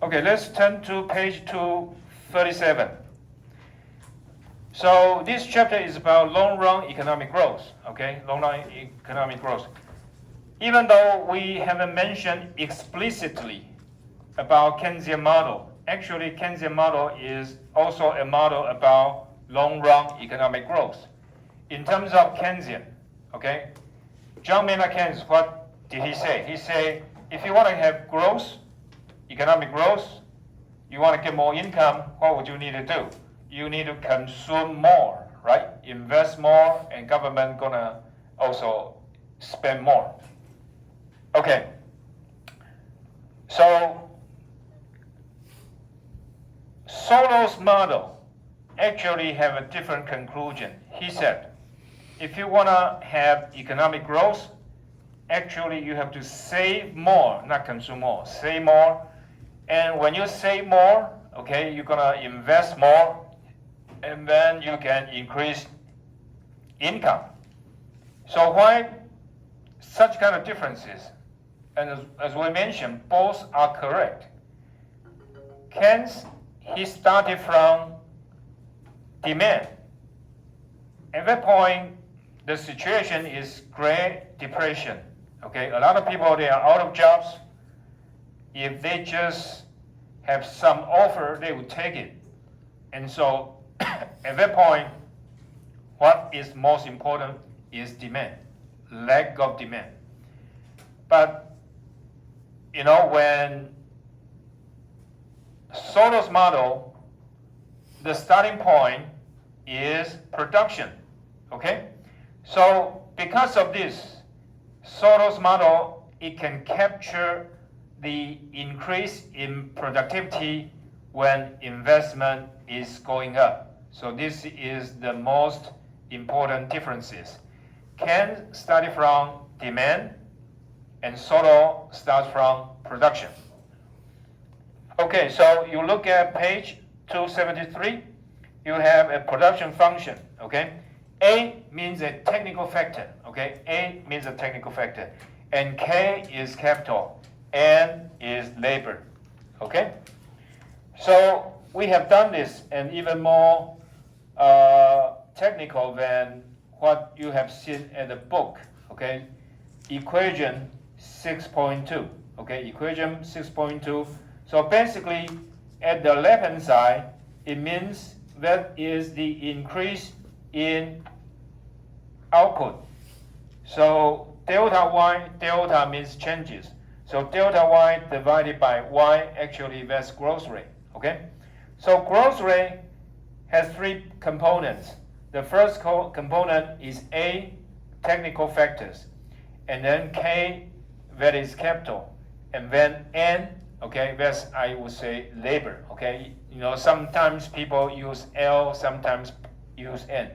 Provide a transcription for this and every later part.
Okay, let's turn to page 237. So this chapter is about long-run economic growth, okay? Long-run economic growth. Even though we haven't mentioned explicitly about Keynesian model, actually Keynesian model is also a model about long-run economic growth. In terms of Keynesian, okay? John Maynard Keynes, what did he say? He said, if you want to have growth, economic growth, you want to get more income, what would you need to do? You need to consume more, right? Invest more, and government gonna also spend more. Okay. So Soros' model actually have a different conclusion. He said, if you wanna have economic growth, actually you have to save more, not consume more, save more. And when you save more, okay, you're gonna invest more, and then you can increase income. So why such kind of differences? And as we mentioned, both are correct. Keynes, he started from demand. At that point, the situation is Great Depression. Okay, a lot of people, they are out of jobs. If they just have some offer, they would take it. And so at that point, what is most important is demand, lack of demand. But when Soros' model, the starting point is production. Okay, so because of this, Soros' model, it can capture the increase in productivity when investment is going up. So this is the most important differences. Keynes started from demand, and Soros starts from production. Okay, so you look at page 273, you have a production function, okay? A means a technical factor, okay? A means a technical factor. And K is capital, N is labor, okay? So we have done this and even more technical than what you have seen in the book, okay? Equation 6.2, okay? Equation 6.2. So basically, at the left-hand side, it means that is the increase in output. So delta Y, delta means changes. So delta Y divided by Y, actually that's growth rate, okay? So growth rate has three components. The first component is A, technical factors, and then K, that is capital, and then N, okay, that's, I would say, labor, okay? Sometimes people use L, sometimes use N.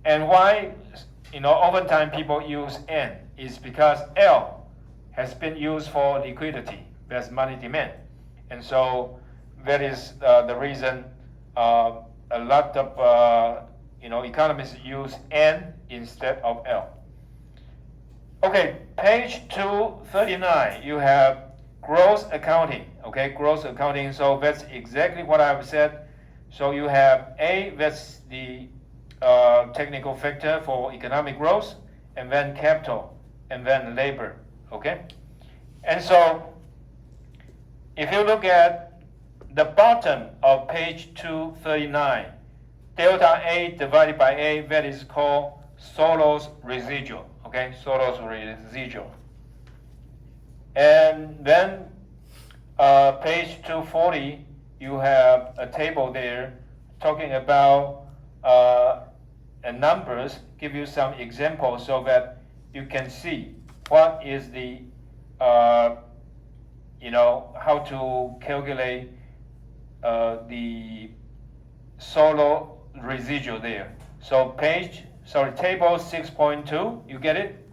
And why, oftentimes people use N is because L has been used for liquidity, that's money demand. And so that is the reason a lot of economists use N instead of L. Okay, page 239, you have growth accounting, okay, growth accounting. So that's exactly what I've said. So you have A, that's the technical factor for economic growth, and then capital, and then labor, okay? And so if you look at the bottom of page 239, delta A divided by A, that is called Soros residual, okay, Soros residual. And then page 240, you have a table there talking about numbers, give you some examples so that you can see what is the, how to calculate the Soros residual there. So table 6.2, you get it?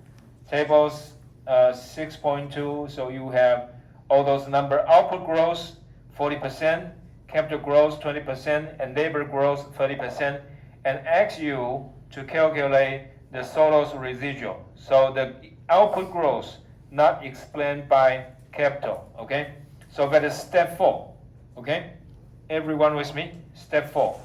Tables 6.2, so you have all those number: output growth 40%, capital growth 20%, and labor growth 30%, and asks you to calculate the Soros residual. So the output growth not explained by capital, okay? So that is step 4. Okay, everyone with me? Step 4.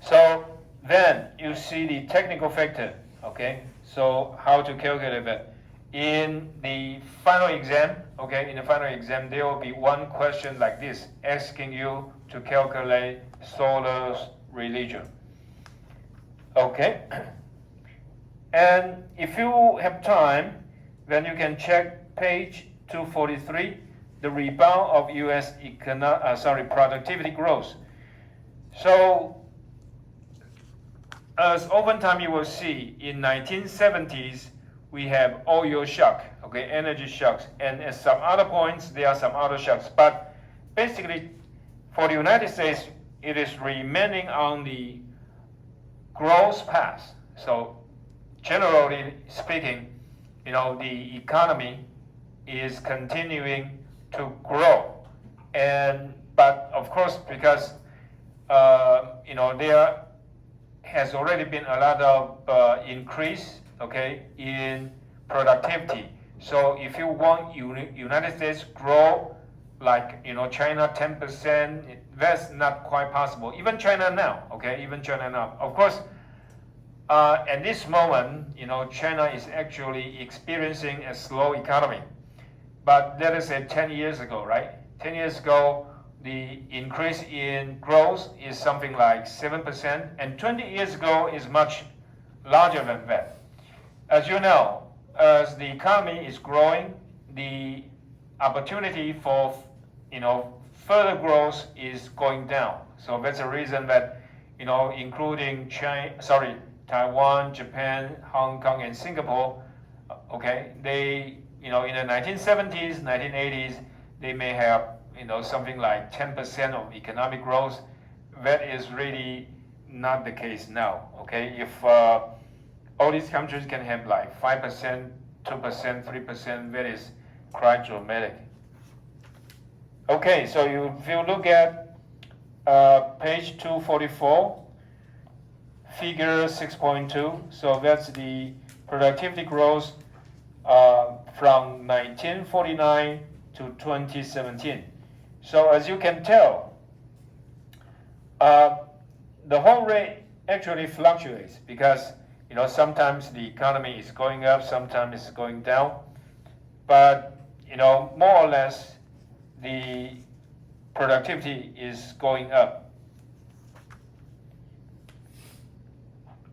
So then you see the technical factor. Okay, so how to calculate that? In the final exam, okay, in the final exam, there will be one question like this, asking you to calculate solar religion. Okay, and if you have time, then you can check page 243, the rebound of U.S. productivity growth. So, as oftentimes you will see, in 1970s, we have oil shock, okay, energy shocks, and at some other points, there are some other shocks. But basically, for the United States, it is remaining on the growth path. So, generally speaking, the economy is continuing to grow, but of course, because there has already been a lot of increase, okay, in productivity. So if you want United States grow like China 10%, that's not quite possible. Even China now, okay, even China now. Of course, at this moment, China is actually experiencing a slow economy. But that is 10 years ago, right? 10 years ago, the increase in growth is something like 7%, and 20 years ago is much larger than that. As you know, as the economy is growing, the opportunity for further growth is going down. So that's the reason that including Taiwan, Japan, Hong Kong, and Singapore, okay, they in the 1970s, 1980s, they may have something like 10% of economic growth. That is really not the case now. Okay, if all these countries can have like 5%, 2%, 3%, that is quite dramatic. Okay, so if you look at page 244, figure 6.2, so that's the productivity growth from 1949 to 2017. So as you can tell, the whole rate actually fluctuates because sometimes the economy is going up, sometimes it's going down, but more or less the productivity is going up.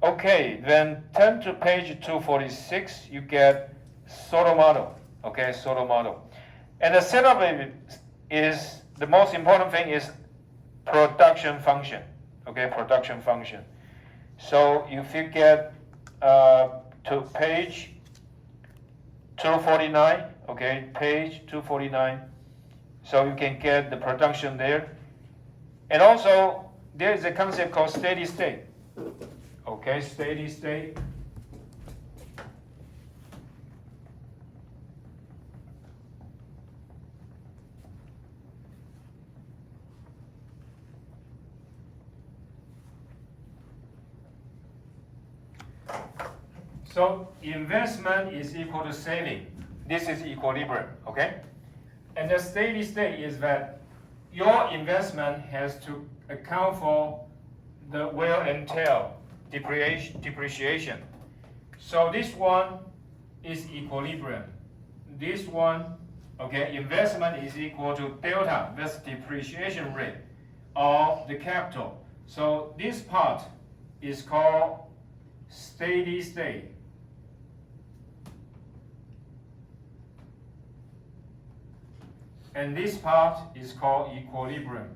Okay, then turn to page 246. You get Soto model. Okay, Soto model, and the setup is the most important thing is production function. Okay, production function. So if you get to page 249, okay, page 249, so you can get the production there. And also, there is a concept called steady state. Okay, steady state. So investment is equal to saving. This is equilibrium, okay? And the steady state is that your investment has to account for the wear and tear, depreciation. So this one is equilibrium. This one, okay, investment is equal to delta, that's depreciation rate of the capital. So this part is called steady state. And this part is called equilibrium.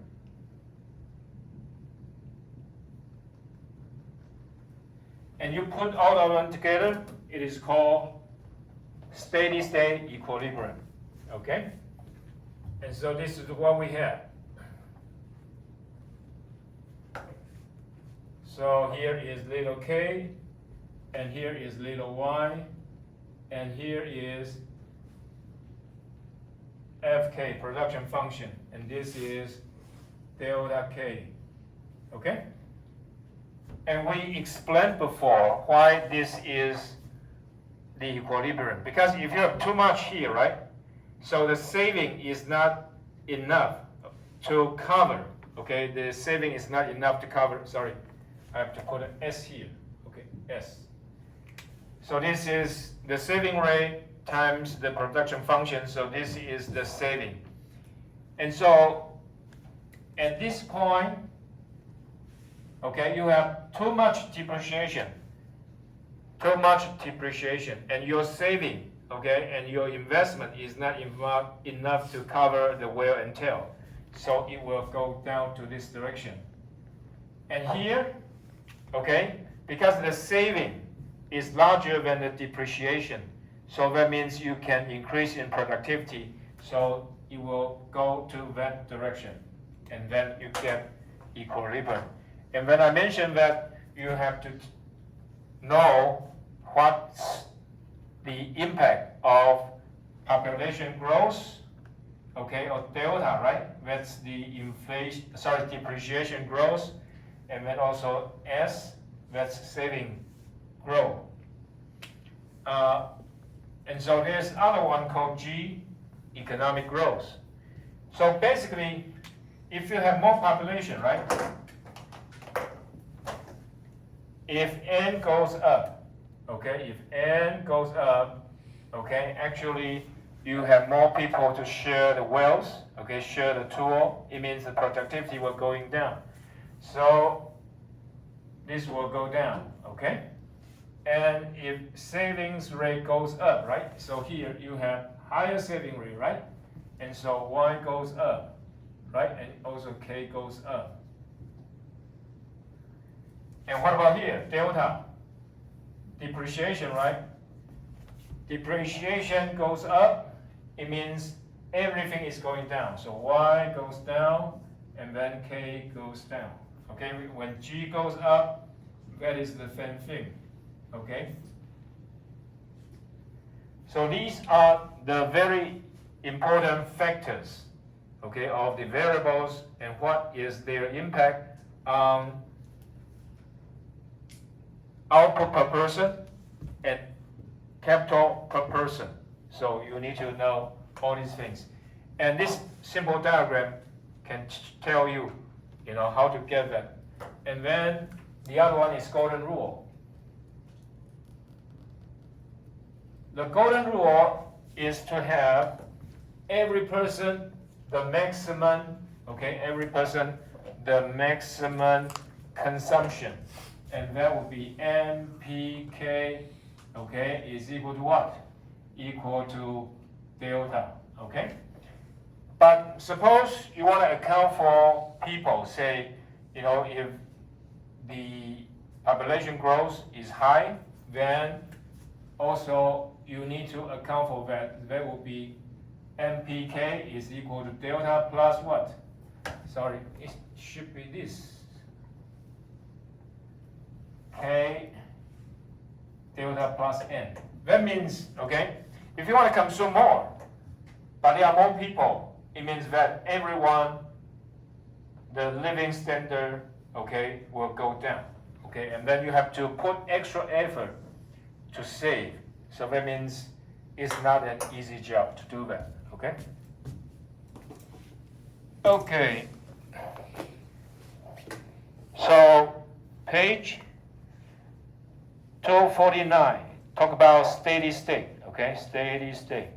And you put all of them together, it is called steady state equilibrium. Okay? And so this is what we have. So here is little k, and here is little y, and here is fk, production function, and this is delta k. Okay? And we explained before why this is the equilibrium. Because if you have too much here, right? So the saving is not enough. to cover, okay, the saving is not enough to cover, sorry, I have to put an S here, okay, S. So this is the saving rate times the production function, so this is the saving. And so at this point, okay, you have too much depreciation, and your saving, okay, and your investment is not enough to cover the wear and tear. So it will go down to this direction. And here, okay, because the saving is larger than the depreciation, so that means you can increase in productivity, so it will go to that direction, and then you get equilibrium. And when I mentioned that you have to know what's the impact of population growth, okay, or delta, right? That's the depreciation growth, and then also S, that's saving growth. And so there's other one called G, economic growth. So basically, if you have more population, right? If N goes up, okay, if N goes up, okay, actually you have more people to share the wealth, okay, share the tool, it means the productivity will going down. So this will go down, okay? And if savings rate goes up, right? So here you have higher saving rate, right? And so Y goes up, right? And also K goes up. And what about here? Delta. Depreciation, right? Depreciation goes up, it means everything is going down. So Y goes down, and then K goes down. Okay, when G goes up, that is the same thing. Okay? So these are the very important factors, okay, of the variables and what is their impact on output per person and capital per person. So you need to know all these things. And this simple diagram can tell you, how to get that. And then the other one is golden rule. The golden rule is to have every person the maximum, okay, every person the maximum consumption. And that would be MPK, okay, is equal to what? Equal to delta, okay? But suppose you want to account for people, say, if the population growth is high, then also you need to account for that. That will be MPK is equal to delta plus what? Sorry, it should be this. K delta plus N. That means, okay, if you want to consume more, but there are more people, it means that everyone, the living standard, okay, will go down, okay, and then you have to put extra effort to save. So that means it's not an easy job to do that, okay? Okay. So page 249, talk about steady state, okay, steady state.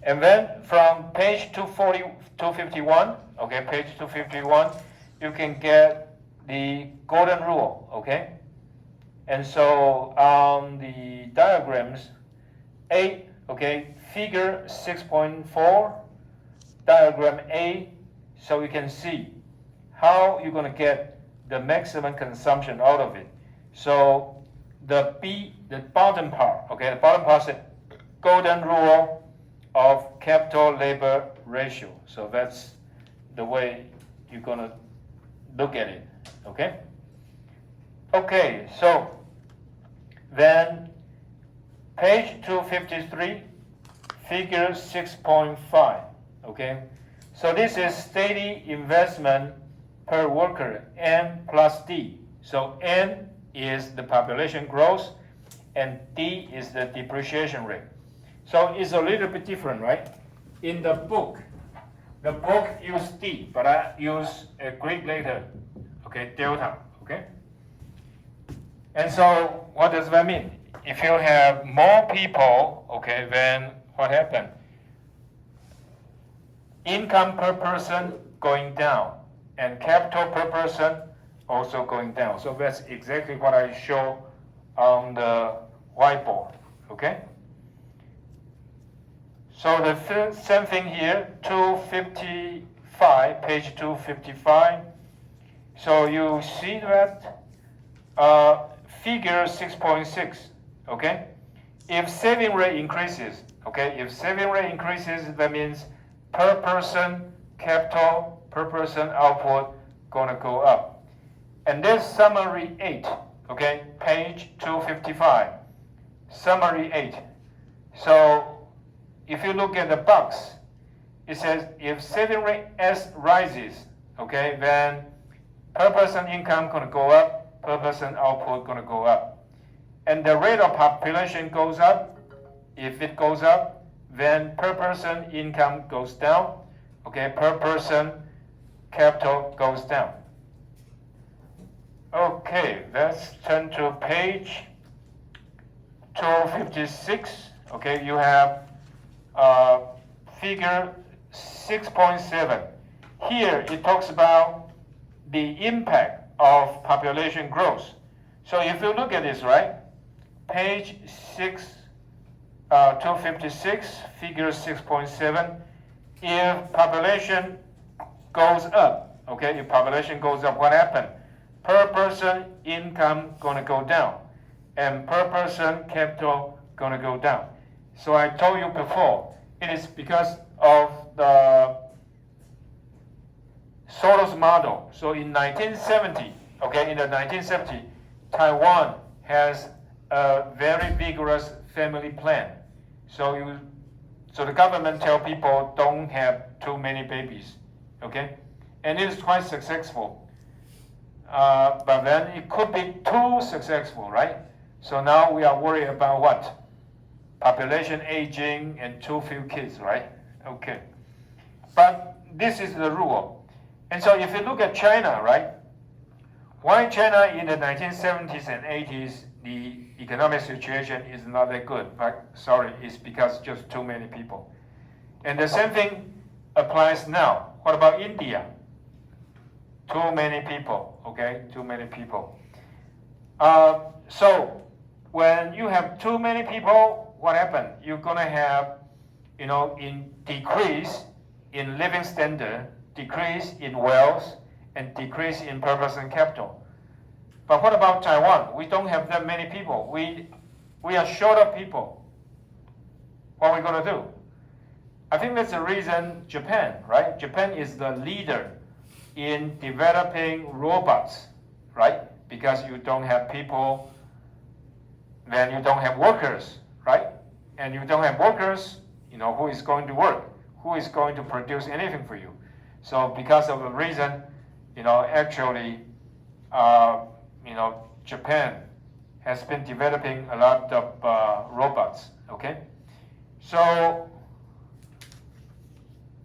And then from page 251, okay, page 251, you can get the golden rule, okay? And so on the diagrams, A, okay, figure 6.4, diagram A, so you can see how you're going to get the maximum consumption out of it. So the B, the bottom part, okay, the bottom part is golden rule of capital labor ratio. So that's the way you're going to look at it, okay? Okay, so then page 253, figure 6.5, okay? So this is steady investment per worker, N plus D. So N is the population growth, and D is the depreciation rate. So it's a little bit different, right? In the book, The book use D, but I use a Greek letter, okay, delta, okay? And so what does that mean? If you have more people, okay, then what happened? Income per person going down, and capital per person also going down. So that's exactly what I show on the whiteboard, okay? So the same thing here, 255, page 255. So you see that figure 6.6, okay? If saving rate increases, okay, if saving rate increases, that means per person capital, per person output gonna go up. And there's summary 8, okay, page 255, summary 8. So if you look at the box, it says if saving rate S rises, okay, then per person income gonna go up, per person output gonna go up. And the rate of population goes up. If it goes up, then per person income goes down, okay, per person capital goes down. Okay, let's turn to page 256. Okay, you have figure 6.7. Here it talks about the impact of population growth. So if you look at this, right, page 256, figure 6.7, if population goes up, okay, if population goes up, what happened? Per person income gonna go down, and per person capital gonna go down. So I told you before, it is because of the Soros model. So in 1970, okay, in the 1970, Taiwan has a very vigorous family plan. So the government tell people don't have too many babies, okay, and it is quite successful. But then it could be too successful, right? So now we are worried about what? Population aging and too few kids, right? Okay. But this is the rule. And so if you look at China, right? Why China in the 1970s and 80s, the economic situation is not that good? But sorry, it's because just too many people. And the same thing applies now. What about India? Too many people, okay? Too many people. So when you have too many people, what happened? You're gonna have, in decrease in living standard, decrease in wealth, and decrease in per person capital. But what about Taiwan? We don't have that many people. We are short of people. What are we gonna do? I think that's the reason Japan, right? Japan is the leader in developing robots, right? Because you don't have people, then you don't have workers, right? And you don't have workers, who is going to work? Who is going to produce anything for you? So because of the reason, actually, Japan has been developing a lot of robots, okay? So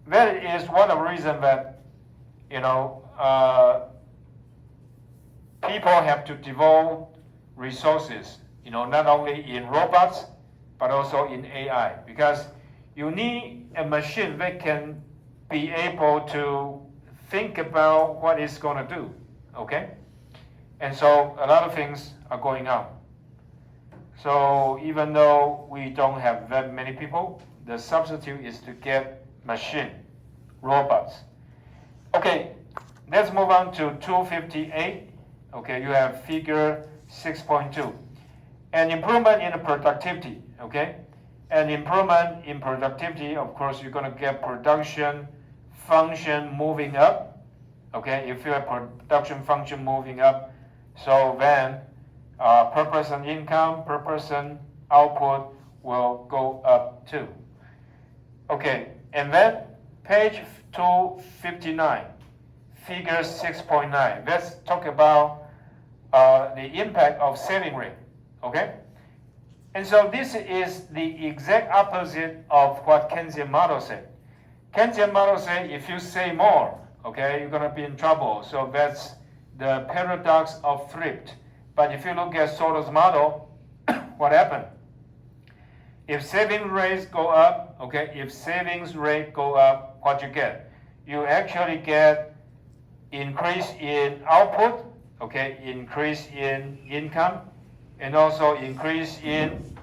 that is one of the reasons that, people have to devote resources, not only in robots, but also in AI, because you need a machine that can be able to think about what it's going to do, okay? And so a lot of things are going on. So even though we don't have that many people, the substitute is to get machine, robots. Okay, let's move on to 258. Okay, you have figure 6.2. An improvement in the productivity, okay? An improvement in productivity, of course, you're going to get production function moving up, okay? If you have production function moving up, so then per person income, per person output will go up too. Okay, and then page 259, figure 6.9. Let's talk about the impact of saving rate, okay? And so this is the exact opposite of what Keynesian model said. Keynesian model say if you say more, okay, you're gonna be in trouble. So that's the paradox of thrift. But if you look at Soto's model, what happened? If savings rates go up, okay, if savings rate go up, what you get? You actually get increase in output, okay, increase in income, and also increase in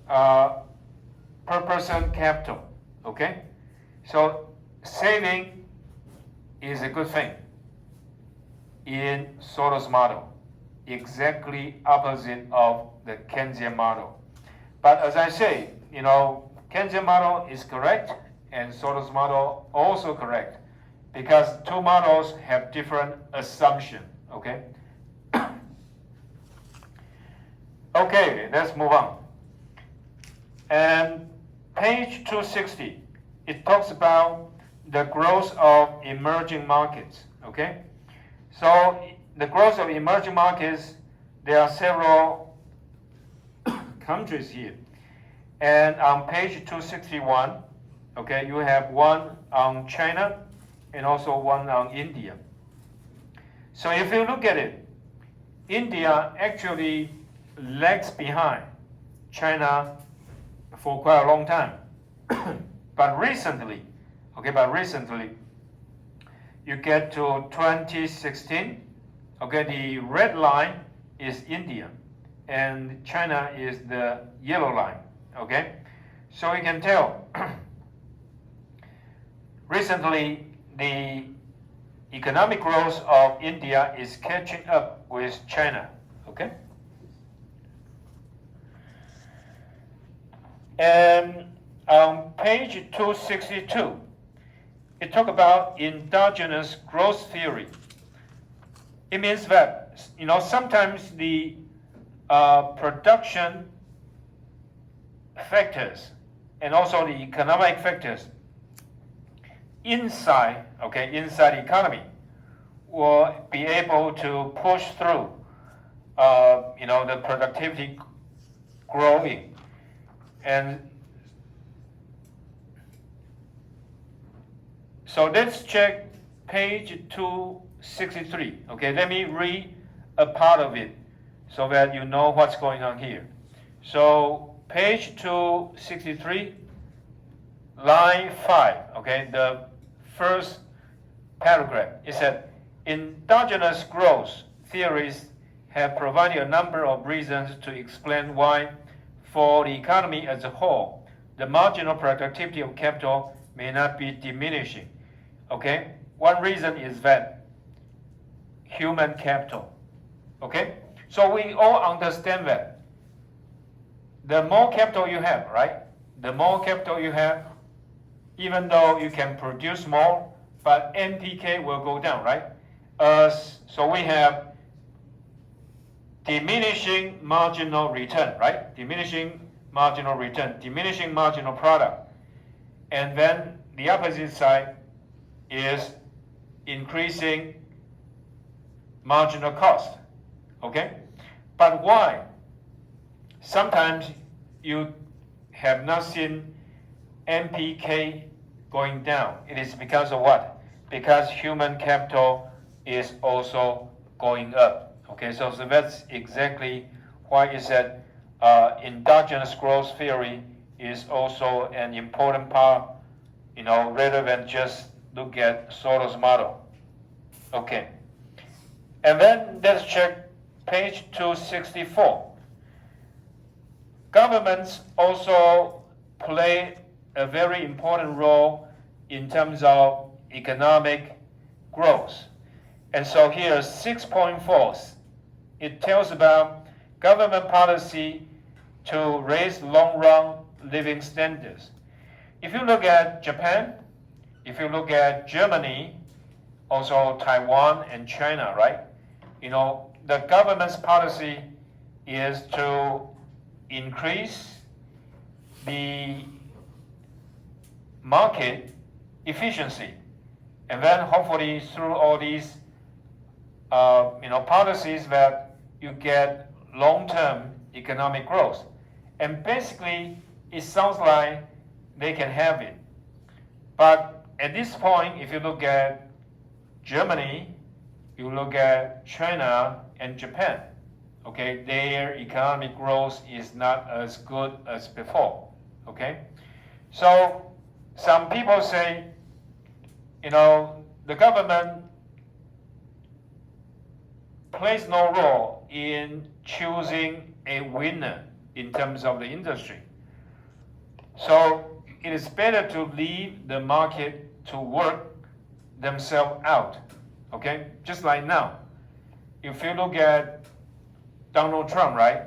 per person capital, okay? So saving is a good thing in Soto's model, exactly opposite of the Keynesian model. But as I say, Keynesian model is correct and Soto's model also correct because two models have different assumptions, okay? Okay, let's move on. And page 260, it talks about the growth of emerging markets, okay? So the growth of emerging markets, there are several countries here. And on page 261, okay, you have one on China and also one on India. So if you look at it, India actually lags behind China for quite a long time. But recently, you get to 2016, okay, the red line is India and China is the yellow line, okay? So you can tell recently the economic growth of India is catching up with China, okay? And on page 262, it talks about endogenous growth theory. It means that sometimes the production factors and also the economic factors inside the economy will be able to push through the productivity growing. And so let's check page 263. Okay, let me read a part of it so that you know what's going on here. So page 263, line 5, okay, the first paragraph, it said, endogenous growth theories have provided a number of reasons to explain why, for the economy as a whole, the marginal productivity of capital may not be diminishing. Okay? One reason is that human capital. Okay? So we all understand that the more capital you have, right? The more capital you have, even though you can produce more, but NPK will go down, right? So we have diminishing marginal return, right? Diminishing marginal return, diminishing marginal product. And then the opposite side is increasing marginal cost, okay? But why? Sometimes you have not seen NPK going down. It is because of what? Because human capital is also going up. Okay, so that's exactly why it said endogenous growth theory is also an important part, rather than just look at Soto's model. Okay, and then let's check page 264. Governments also play a very important role in terms of economic growth. And so here, 6.4, it tells about government policy to raise long-run living standards. If you look at Japan, if you look at Germany, also Taiwan and China, right? The government's policy is to increase the market efficiency. And then hopefully through all these policies that you get long-term economic growth. And basically, it sounds like they can have it. But at this point, if you look at Germany, you look at China and Japan, okay, their economic growth is not as good as before, okay? So some people say, the government plays no role in choosing a winner in terms of the industry. So it is better to leave the market to work themselves out, okay? Just like now, if you look at Donald Trump, right?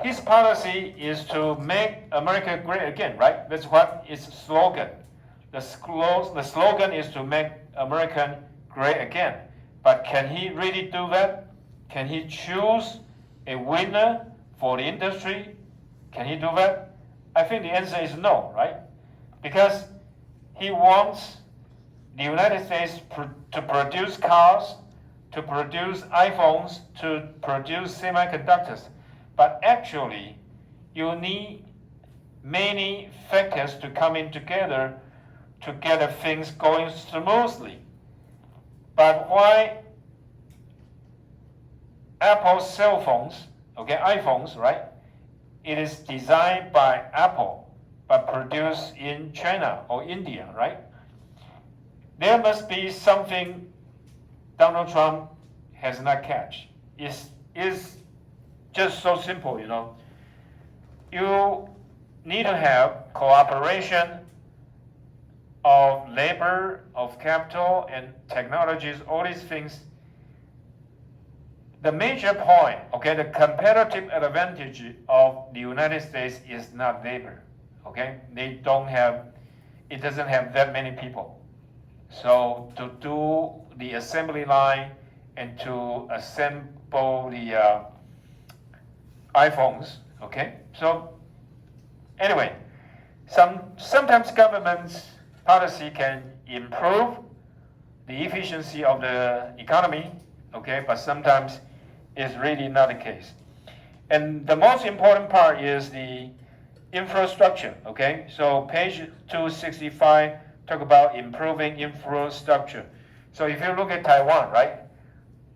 His policy is to make America great again, right? That's what his slogan. The slogan is to make America great again. But can he really do that? Can he choose a winner for the industry? Can he do that? I think the answer is no, right? Because he wants the United States to produce cars, to produce iPhones, to produce semiconductors. But actually, you need many factors to come in together to get things going smoothly. But why Apple's cell phones, okay, iPhones, right? It is designed by Apple, but produced in China or India, right? There must be something Donald Trump has not catch. It's just so simple, You need to have cooperation of labor, of capital, and technologies, all these things. The major point, okay, the competitive advantage of the United States is not labor, okay? It doesn't have that many people. So to do the assembly line and to assemble the iPhones, okay? So anyway, sometimes government's policy can improve the efficiency of the economy, okay? But sometimes it's really not the case. And the most important part is the infrastructure, okay? So page 265 talk about improving infrastructure. So if you look at Taiwan, right?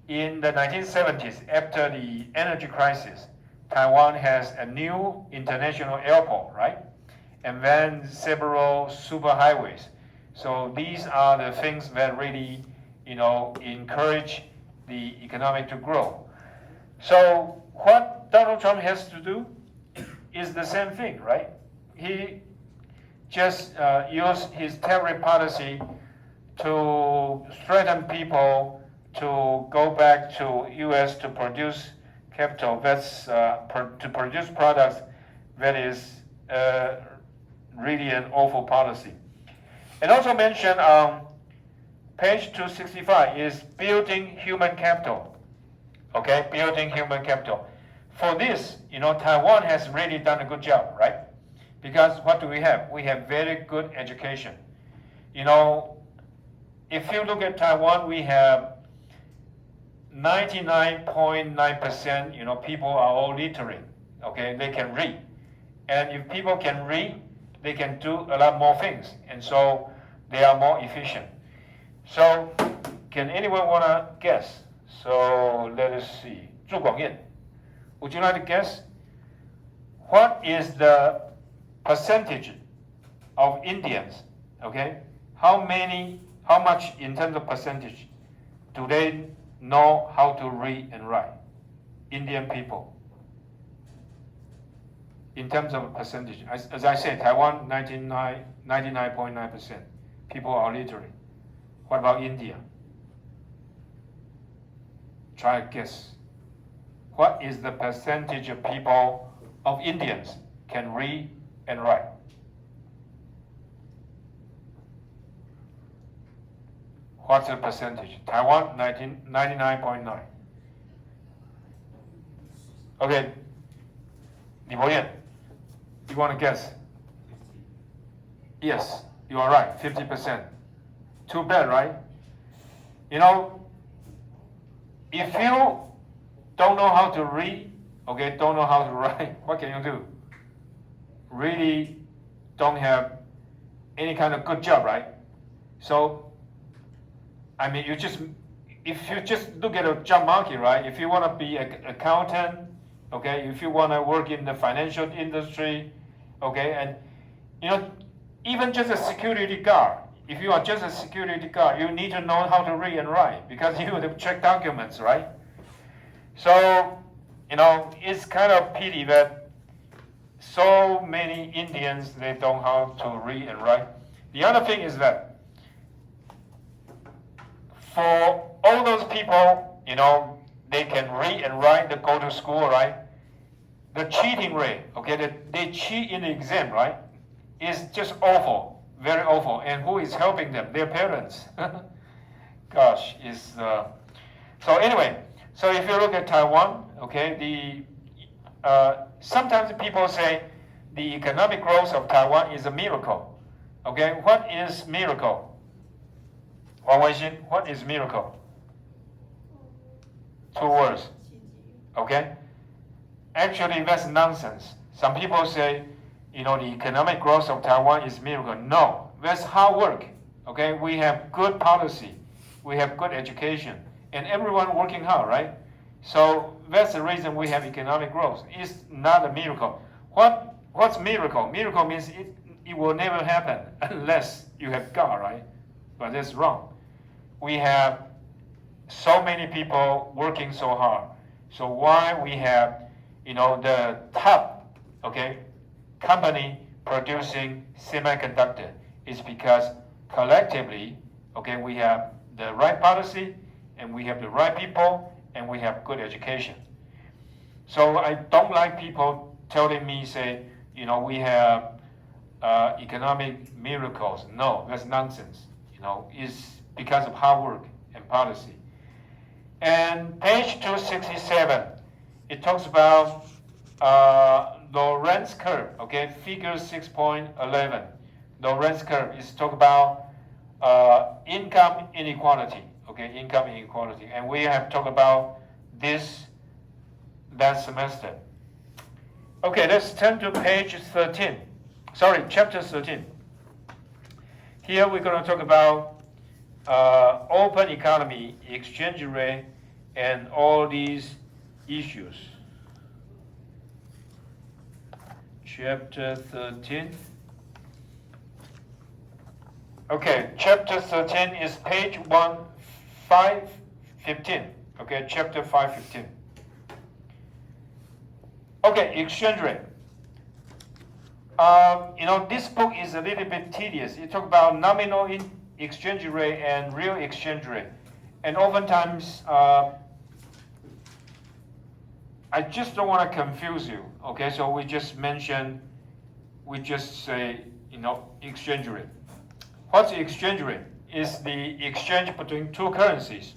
In the 1970s, after the energy crisis, Taiwan has a new international airport, right? And then several superhighways. So these are the things that really, encourage the economy to grow. So what Donald Trump has to do is the same thing, right? He just used his tariff policy to threaten people to go back to U.S. to produce capital. That's to produce products. That is really an awful policy. And also mentioned on page 265 is building human capital. Okay, building human capital. For this, Taiwan has really done a good job, right? Because what do we have? We have very good education. If you look at Taiwan, we have 99.9%, people are all literate, okay? They can read. And if people can read, they can do a lot more things. And so they are more efficient. So can anyone want to guess? So let us see. Zhu Guangyan, would you like to guess? What is the percentage of Indians, okay? How much in terms of percentage do they know how to read and write? Indian people. In terms of percentage, as I said, Taiwan 99.9% people are literate. What about India? Try to guess. What is the percentage of people, of Indians, can read and write? What's the percentage? Taiwan, 99.9. Okay, Li Boyan, you want to guess? Yes, you are right, 50%. Too bad, right? If you don't know how to read, okay, don't know how to write, what can you do? Really don't have any kind of good job, right? So, I mean, if you just look at a job market, right? If you want to be an accountant, okay, if you want to work in the financial industry, okay, and even just a security guard. If you are just a security guard, you need to know how to read and write because you have to check documents, right? So, it's kind of pity that so many Indians, they don't know how to read and write. The other thing is that for all those people, they can read and write, they go to school, right? The cheating rate, okay, they cheat in the exam, right, is just awful, very awful. And who is helping them? Their parents. Gosh, so anyway, so if you look at Taiwan, okay, sometimes people say the economic growth of Taiwan is a miracle. Okay, what is miracle? Wang Wenxin, what is miracle? 2 words. Okay? Actually, that's nonsense. Some people say, the economic growth of Taiwan is miracle. No, that's hard work. Okay, we have good policy, we have good education, and everyone working hard, right? So that's the reason we have economic growth. It's not a miracle. What's miracle? Miracle means it will never happen unless you have God, right? But that's wrong. We have so many people working so hard. So why we have, the top, okay, company producing semiconductor is because collectively, okay, we have the right policy, and we have the right people, and we have good education. So I don't like people telling me, say, we have economic miracles. No, that's nonsense. It's because of hard work and policy. And page 267, it talks about Lorenz curve, okay, figure 6.11. Lorenz curve is talk about income inequality, okay, income inequality. And we have talked about this last semester. Okay, let's turn to page 13. Sorry, chapter 13. Here we're going to talk about open economy, exchange rate, and all these issues. Chapter 13. Okay, chapter 13 is page 515. Okay, chapter 515. Okay, exchange rate. This book is a little bit tedious. It talks about nominal exchange rate and real exchange rate. And oftentimes, I just don't want to confuse you. Okay, so we just say, exchange rate. What's the exchange rate? It's the exchange between two currencies.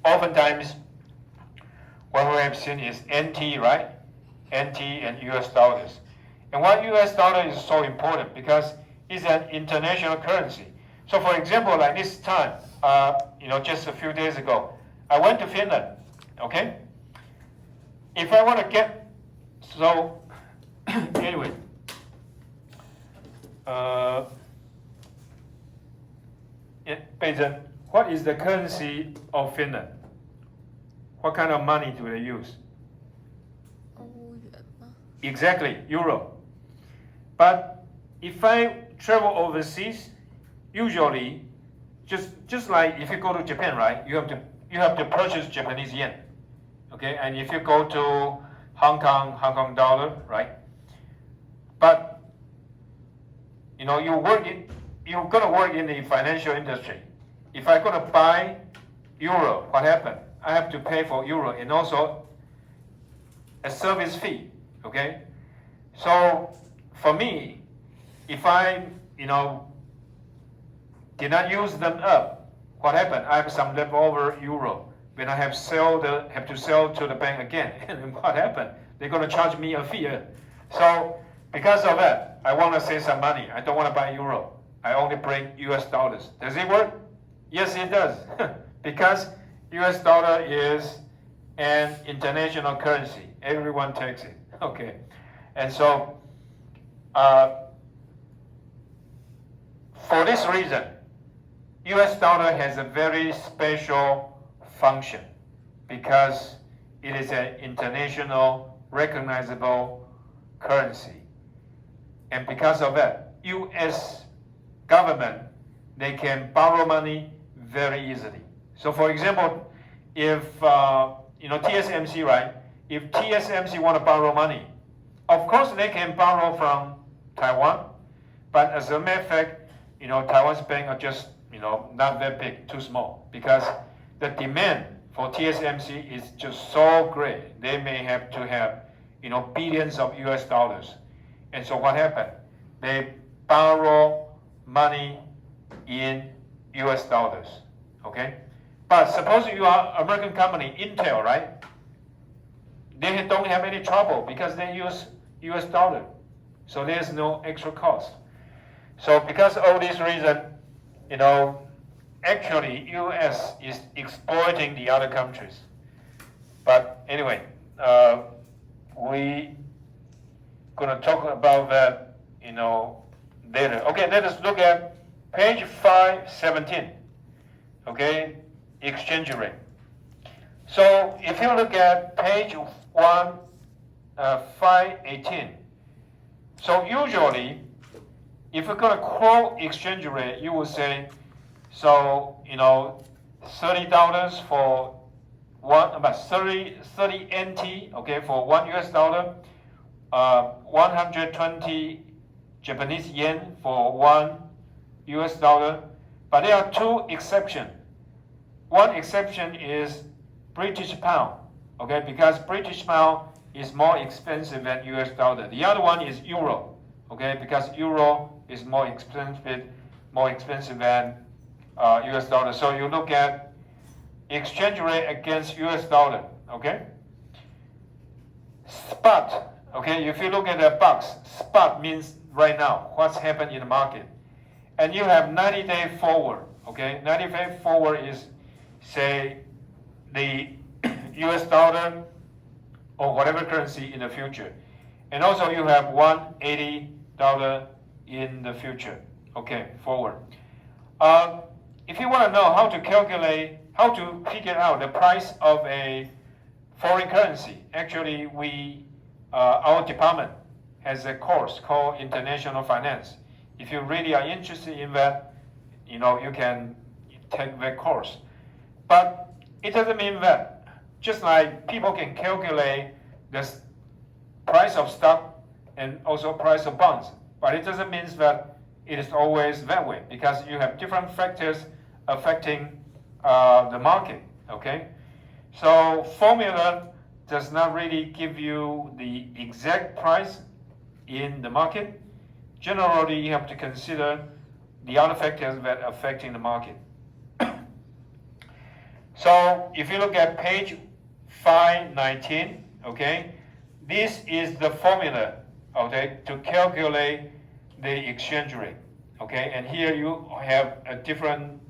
Oftentimes, what we have seen is NT, right? NT and US dollars. And why US dollar is so important? Because it's an international currency. So for example, like this time, just a few days ago, I went to Finland, okay? If I want to get, so anyway, Beijing, what is the currency of Finland? What kind of money do they use? Exactly, euro. But if I travel overseas, usually, just like if you go to Japan, right? You have to purchase Japanese yen, okay? And if you go to Hong Kong dollar, right? But you're gonna work in the financial industry. If I'm gonna buy euro, what happened? I have to pay for euro and also a service fee, okay? So for me, if I, did not use them up, what happened? I have some leftover euro. When I have to sell to the bank again, and what happened? They're going to charge me a fee. So because of that, I want to save some money. I don't want to buy euro. I only bring US dollars. Does it work? Yes, it does. Because US dollar is an international currency. Everyone takes it. Okay. And so, for this reason, US dollar has a very special function because it is an international recognizable currency. And because of that, US government, they can borrow money very easily. So for example, if TSMC, right? If TSMC want to borrow money, of course they can borrow from Taiwan, but as a matter of fact, Taiwan's bank are just not that big, too small, because the demand for TSMC is just so great. They may have to have billions of US dollars, and so what happened? They borrow money in US dollars, okay? But suppose you are American company, Intel, right? They don't have any trouble because they use US dollar. So there's no extra cost. So because of all these reasons, actually US is exploiting the other countries. But anyway, we gonna talk about that, later. Okay, let us look at page 517. Okay, exchange rate. So if you look at page 518, so usually if you're going to quote exchange rate, you will say, so $30 for about 30 NT, okay, for $1 US, 120 Japanese yen for $1 US. But there are two exceptions. One exception is British pound, okay, because British pound is more expensive than US dollar. The other one is euro, okay, because euro is more expensive than US dollar. So you look at exchange rate against US dollar, okay. Spot, okay, if you look at the box, spot means right now, what's happened in the market. And you have 90-day forward, okay. 90-day forward is, say, the US dollar or whatever currency in the future. And also you have $180 in the future, okay, forward. If you want to know how to calculate, how to figure out the price of a foreign currency, actually our department has a course called International Finance. If you really are interested in that, you can take that course. But it doesn't mean that just like people can calculate the price of stock and also price of bonds, but it doesn't mean that it is always that way because you have different factors affecting the market, okay? So formula does not really give you the exact price in the market. Generally, you have to consider the other factors that are affecting the market. So if you look at page 519, okay, this is the formula, okay, to calculate the exchange rate, okay, and here you have a different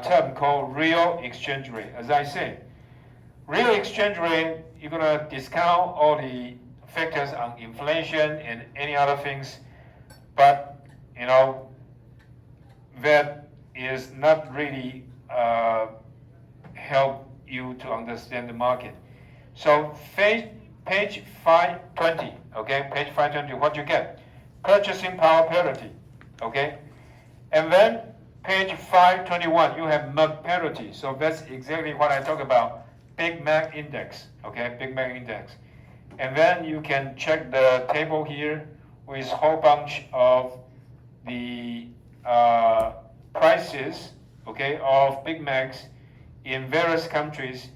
term called real exchange rate. As I said, real exchange rate, you're gonna discount all the factors on inflation and any other things, but that is not really help you to understand the market. So page 520, okay, page 520, what you get? Purchasing power parity, okay? And then page 521, you have MAC parity. So that's exactly what I talk about, Big Mac index, okay, Big Mac index. And then you can check the table here with a whole bunch of the prices, okay, of Big Macs in various countries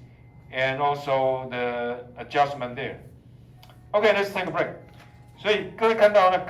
and also the adjustment there. Okay, let's take a break. 所以各位看到那个